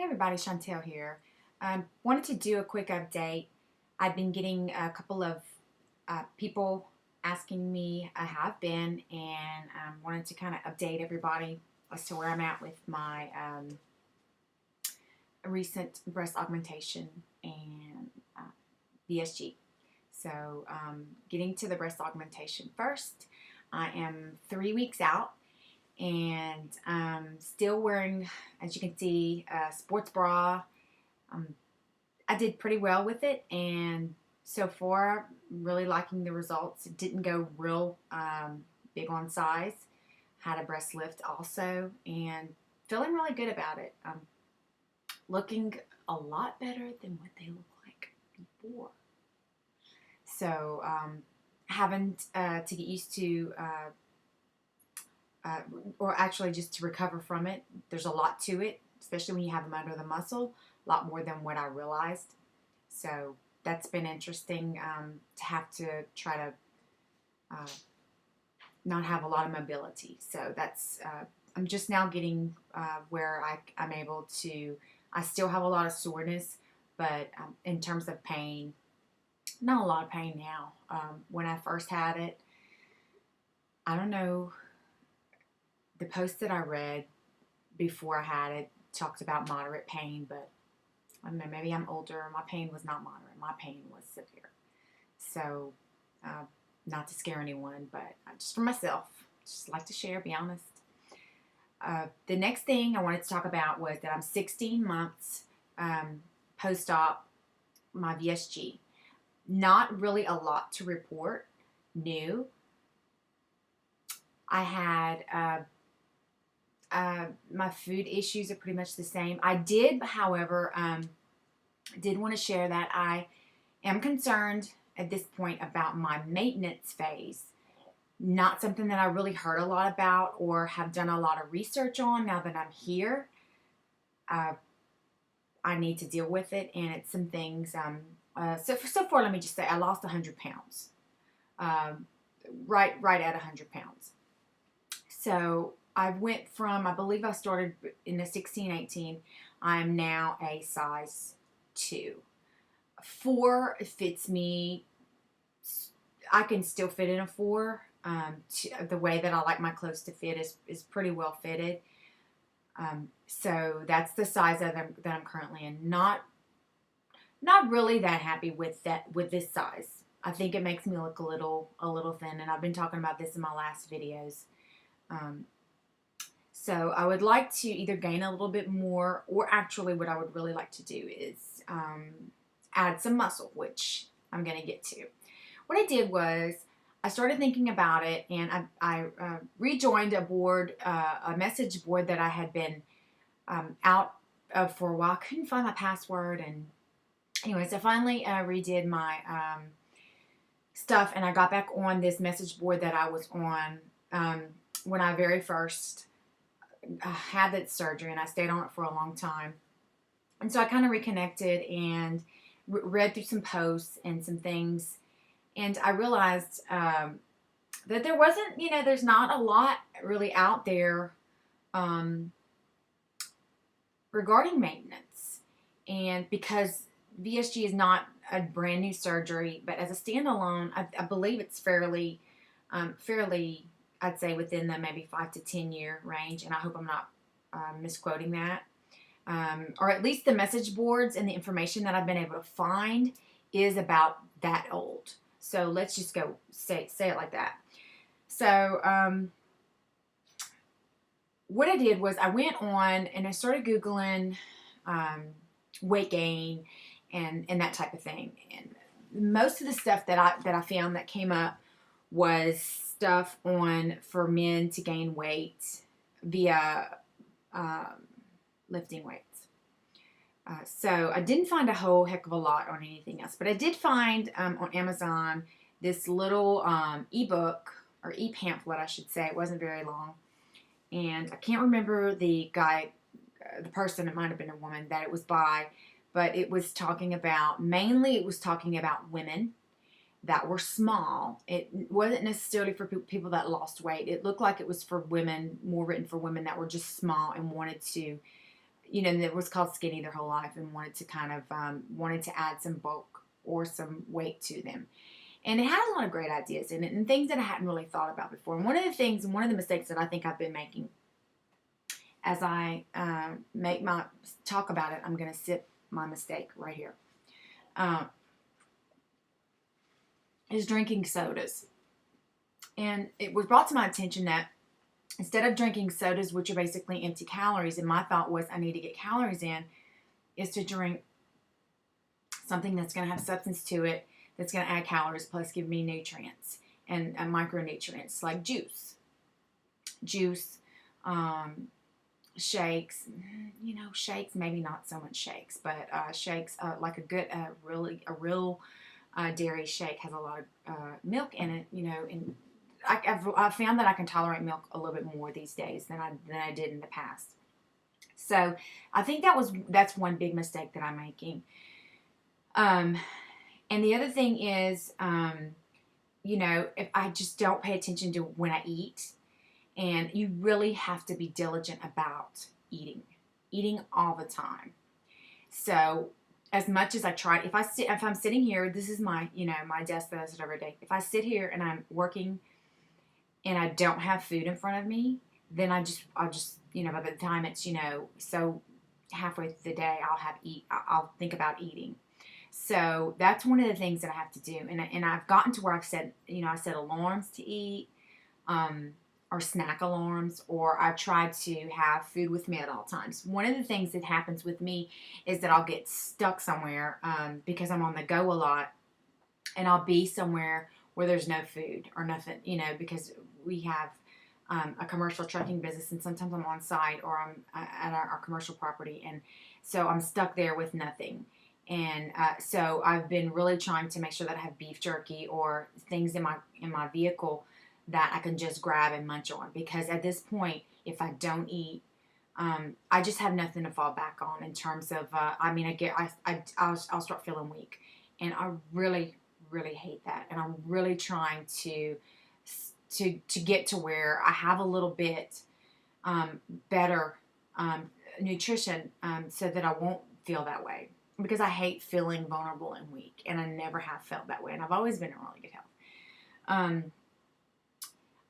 Hey everybody, Chantel here. Wanted to do a quick update. I've been getting a couple of people asking me how I've been, and wanted to kind of update everybody as to where I'm at with my recent breast augmentation and VSG. So, getting to the breast augmentation first, I am 3 weeks out and still wearing, as you can see, a sports bra. Um, I did pretty well with it, and so far, really liking the results. It didn't go real big on size. Had a breast lift also, and feeling really good about it. Looking a lot better than what they look like before. So, having to get used to, or actually just to recover from it. There's a lot to it, especially when you have them under the muscle. A lot more than what I realized. So that's been interesting to have to try to uh, not have a lot of mobility. So that's I'm just now getting where I'm able to. I still have a lot of soreness, but in terms of pain, not a lot of pain now. When I first had it, I don't know. The post that I read before I had it talked about moderate pain, but I don't know. Maybe I'm older. My pain was not moderate. My pain was severe. So, uh, not to scare anyone, but just for myself, just like to share, be honest. The next thing I wanted to talk about was that I'm 16 months post-op my VSG. Not really a lot to report new. I had my food issues are pretty much the same. I did, however, did want to share that I am concerned at this point about my maintenance phase. Not something that I really heard a lot about or have done a lot of research on. Now that I'm here, uh, I need to deal with it, and it's some things. So far, let me just say I lost 100 pounds. Um, right at 100 pounds. So I went from, I believe I started in a 16, 18. I'm now a size 2. 4 fits me. I can still fit in a 4. The way that I like my clothes to fit is pretty well fitted. So that's the size that I'm currently in. Not really that happy with this size. I think it makes me look a little thin, and I've been talking about this in my last videos. So I would like to either gain a little bit more, or actually what I would really like to do is add some muscle, which I'm going to get to. What I did was I started thinking about it, and I rejoined a message board that I had been out of for a while. I couldn't find my password, and anyways, I finally redid my stuff, and I got back on this message board that I was on when I very first had that surgery, and I stayed on it for a long time. And so I kind of reconnected and read through some posts and some things, and I realized that there wasn't, there's not a lot really out there regarding maintenance. And because VSG is not a brand new surgery, but as a standalone, I believe it's fairly, I'd say within the maybe 5 to 10 year range. And I hope I'm not misquoting that. Or at least the message boards and the information that I've been able to find is about that old. So let's just go say it like that. So what I did was I went on and I started Googling weight gain and that type of thing. And most of the stuff that I found that came up was stuff on for men to gain weight via lifting weights. So I didn't find a whole heck of a lot on anything else, but I did find on Amazon this little ebook or e-pamphlet, I should say. It wasn't very long, and I can't remember the guy, the person. It might have been a woman that it was by, but it was talking about, mainly it was talking about women that were small. It wasn't necessarily for people that lost weight. It looked like it was for women, more written for women that were just small and wanted to, you know, that was called skinny their whole life and wanted to kind of wanted to add some bulk or some weight to them. And it had a lot of great ideas in it and things that I hadn't really thought about before. And one of the mistakes that I think I've been making as I talk about it, I'm going to sip my mistake right here, is drinking sodas. And it was brought to my attention that instead of drinking sodas, which are basically empty calories, and my thought was I need to get calories in, is to drink something that's going to have substance to it, that's going to add calories plus give me nutrients and micronutrients like juice, shakes. You know, shakes, maybe not so much shakes, but shakes like a good, real dairy shake has a lot of milk in it. You know, and I've found that I can tolerate milk a little bit more these days than I did in the past. So I think that's one big mistake that I'm making. And the other thing is, you know, if I just don't pay attention to when I eat, and you really have to be diligent about eating all the time. So as much as I try, if I'm sitting here, this is my, you know, my desk that I sit every day. If I sit here and I'm working and I don't have food in front of me, then I'll just, you know, by the time it's, you know, so halfway through the day, I'll think about eating. So that's one of the things that I have to do. And I've gotten to where I've said, you know, I set alarms to eat, or snack alarms, or I try to have food with me at all times. One of the things that happens with me is that I'll get stuck somewhere, because I'm on the go a lot, and I'll be somewhere where there's no food or nothing, you know, because we have a commercial trucking business, and sometimes I'm on site or I'm at our commercial property, and so I'm stuck there with nothing. And so I've been really trying to make sure that I have beef jerky or things in my vehicle that I can just grab and munch on, because at this point, if I don't eat, I just have nothing to fall back on in terms of I'll start feeling weak, and I really hate that, and I'm really trying to get to where I have a little bit better nutrition, so that I won't feel that way, because I hate feeling vulnerable and weak, and I never have felt that way, and I've always been in really good health.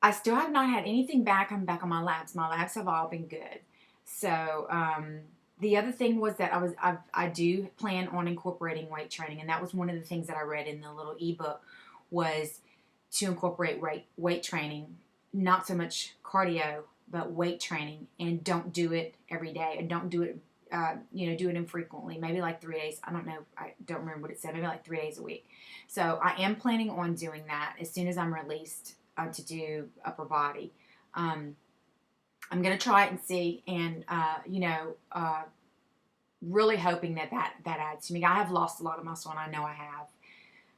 I still have not had anything back. I'm back on my labs. My labs have all been good. So the other thing was that I do plan on incorporating weight training, and that was one of the things that I read in the little ebook, was to incorporate weight training, not so much cardio, but weight training, and don't do it every day, and don't do it, do it infrequently, maybe like 3 days. I don't know. I don't remember what it said. Maybe like 3 days a week. So I am planning on doing that as soon as I'm released to do upper body. I'm going to try it and see, and, really hoping that adds to me. I have lost a lot of muscle, and I know I have,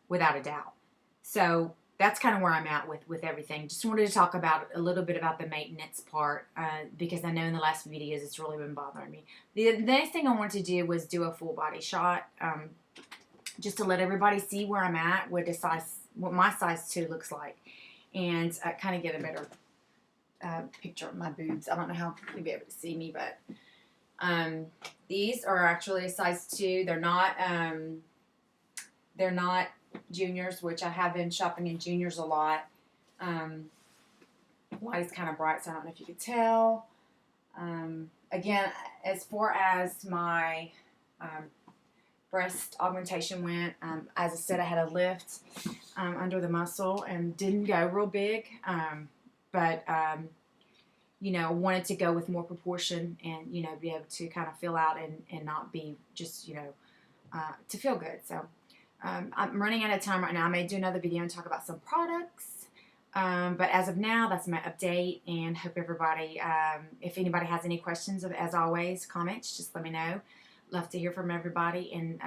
without a doubt. So that's kind of where I'm at with everything. Just wanted to talk about a little bit about the maintenance part, because I know in the last few videos it's really been bothering me. The next thing I wanted to do was do a full body shot, just to let everybody see where I'm at, what my size 2 looks like, and kind of get a better picture of my boobs. I don't know how you'll be able to see me, but these are actually a size 2. They're not juniors, which I have been shopping in juniors a lot. Light is kind of bright, so I don't know if you could tell. Again, as far as my breast augmentation went, as I said, I had a lift under the muscle and didn't go real big, but wanted to go with more proportion and, be able to kind of fill out and not be just, to feel good. So I'm running out of time right now. I may do another video and talk about some products, but as of now, that's my update, and hope everybody, if anybody has any questions, as always, comments, just let me know. Love to hear from everybody, and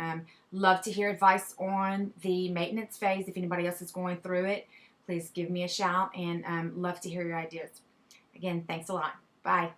love to hear advice on the maintenance phase. If anybody else is going through it, please give me a shout, and love to hear your ideas. Again, thanks a lot. Bye.